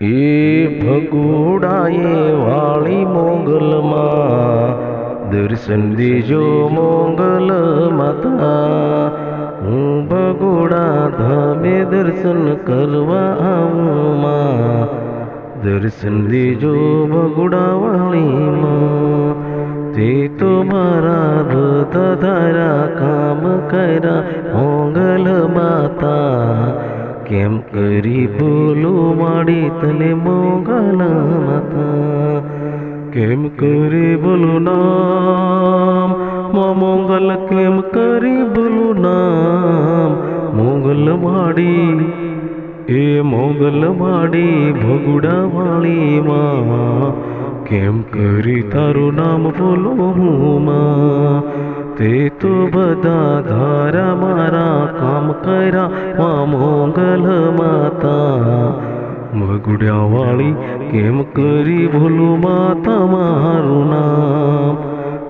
એ ભગુડાએ વાળી મોગલમાં દર્શન દેજો મોગલ માતા। હું ભગુડા ધામે દર્શન કરવા આવું માં, દર્શન દેજો ભગુડા વાળી માં। તે તો મારા બધા ધારા કામ કર્યા મોગલ માતા। કેમ કરી બોલું માડી તને મોગલ માતા, કેમ કરી બોલું નામ મોગલ, કેમ કરી બોલું નામ મોગલ માડી। એ મોગલ માડી ભગુડા વાળી માં, કેમ કરી તારું નામ બોલું હું માં। તે તો બધા ધારા મારા કામ કર્યા મોગલ માતા। ભગુડા વાળી કેમ કરી બોલું માં તમારું નામ,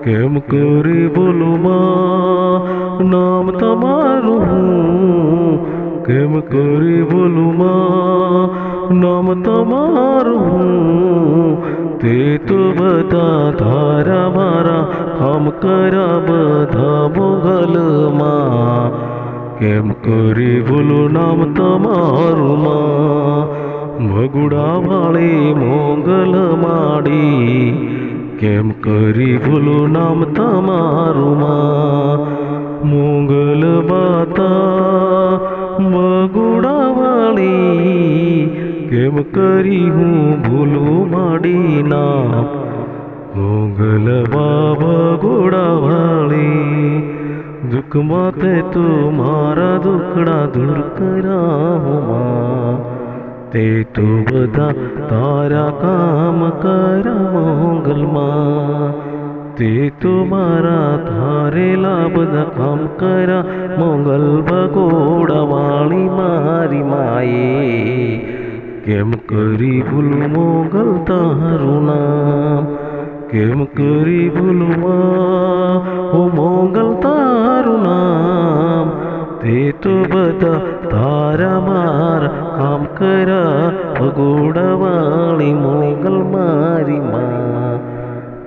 કેમ કરી બોલું માં નામ તમારું, કેમ કરી બોલું માં નામ તમારું। તે તો બધા ધારા મારા કામ કર્યા બધા મોગલ માં, કેમ કરી બોલું નામ તમારું માં। ભગુડા વાળી મોગલ માડી, કેમ કરી બોલું નામ તમારું માં। મોગલ માતા ભગુડા વાળી, કેમ કરી હું ભૂલું માડી નામ મોગલ ભગુડા વાળી। દુઃખ માતે તું મારા દુખડા દૂર કર્યા માં, તે તો બધા તારા કામ કર્યા મોગલ માં। તે તો મારા ધારેલા બધા કામ કર્યા મોગલ ભગોડા વાળી મારી માએ। કેમ કરી ભૂલું મોગલ તારું નામ, કેમ કરી ભૂલું માં ઓ મોગલ તારું નામ। તે તો બધા તારા મારા કામ કર્યા ભગોડા વાળી મોગલ મારી માં।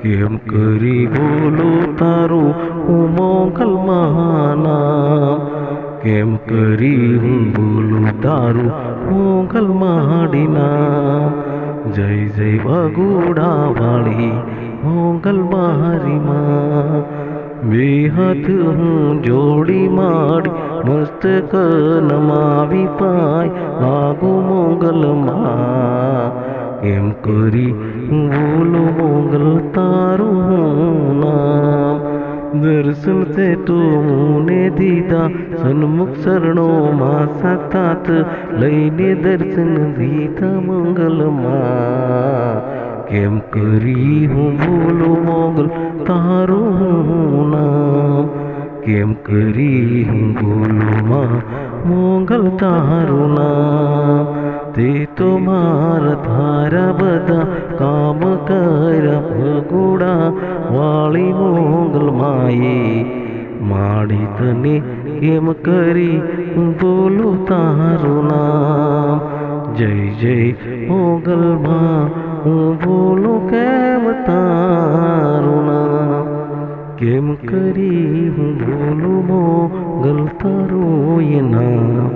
કેમ કરી બોલું તારું હું મોગલ માં નામ, કેમ કરી હું બોલું તારું મોગલ માડી નામ। જય જય ભગુડા વાળી મોગલ મારી માં। બે હાથ હું જોડી માડી મસ્તક નમાવી પાય લાગુ મોગલ માં। કેમ કરી હું બોલું મોગલ તારું નામ। દર્શન તે તુને દીધા સન્મુખ શરણો માં સાક્ષાત લઈને દર્શન દીધા મોગલ માં। કેમ કરી હું બોલું મોગલ તારું નામ, કેમ કરી હું બોલું માં મોગલ તારું નામ। તે તો મારા ધારા બધા કામ કર્યા ભગુડા વાળી મોગલ માએ। માડી તને કેમ કરી હું બોલું તારું નામ। જય જય મોગલ માં હું બોલું કેમ તારું નામ, કેમ કરી હું બોલું મોગલ તારું એ નામ।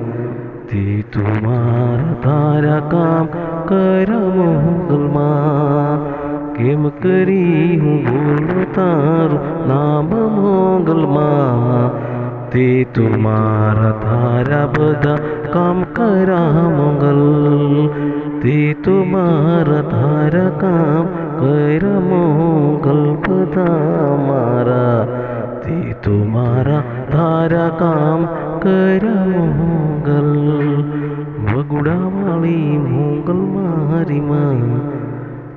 તે તો મારા તારા કામ કર્યા મોગલ માં, કેમ કરી હું બોલું તારું નામ મોગલ માં। તે તો મારા તારા બધા કામ કર્યા મોગલ, તે તો મારા તારા કામ કર્યા મોગલ બધા મારા। તે તો મારા તારા કામ કર્યા મોગલ ભગુડા વાળી મોગલ મારી માં।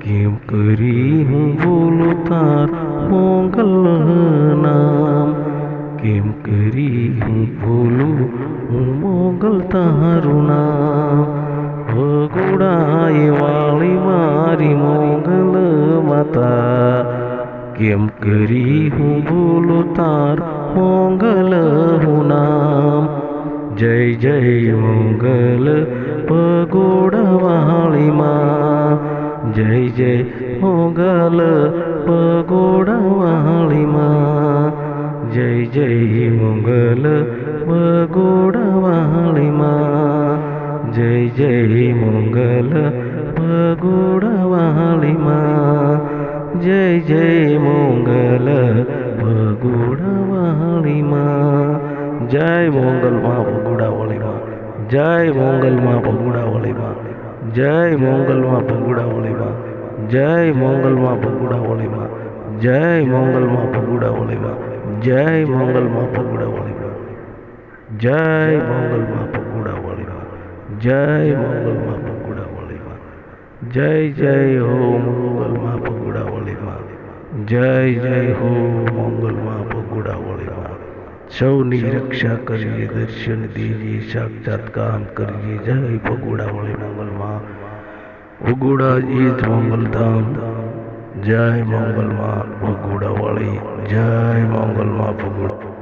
કેમ કરી હું બોલું તાર મોગલ નામ, કેમ કરી હું બોલું હું મોગલ તારું નામ। ભગુડાએ વાળી મારી મોગલ માતા, કેમ કરી હું બોલું તાર મોગલ હું નામ। જય જય મોગલ ભગોડા વાળી માં। જય જય મોગલ પગોડાવાળી માં જય જય મોગલ પગોડાવાળી માં જય જય મોગલ પગોડાવાળી માં જય જય મોગલ પગોડાવાળી માં જય મોગલ માં પગોડાવાળી માં જય મોગલ માં પગોડાવાળી માં જય મોગલ માં પગોડાવાળી માં જય મોગલ માં પગોડાવાળી માં જય મોગલ માં પગોડાવાળી માં જય મોગલ માં પગોડાવાળી માં જય મોગલ માં પગોડાવાળી માં જય મોગલ માં પગોડાવાળી માં જય જય હો મોગલ માં પગોડાવાળી માં જય જય હો મોગલ માં પગોડાવાળી માં સૌની રક્ષા કરીએ દર્શન દીજે સાક્ષાત કામ કરીએ જય પગોડાવાળી મોગલ માં પગોડાજી જ મંગલધામ જય મંગલ માં પગોડાવાળી જય મંગલ માં પગોડા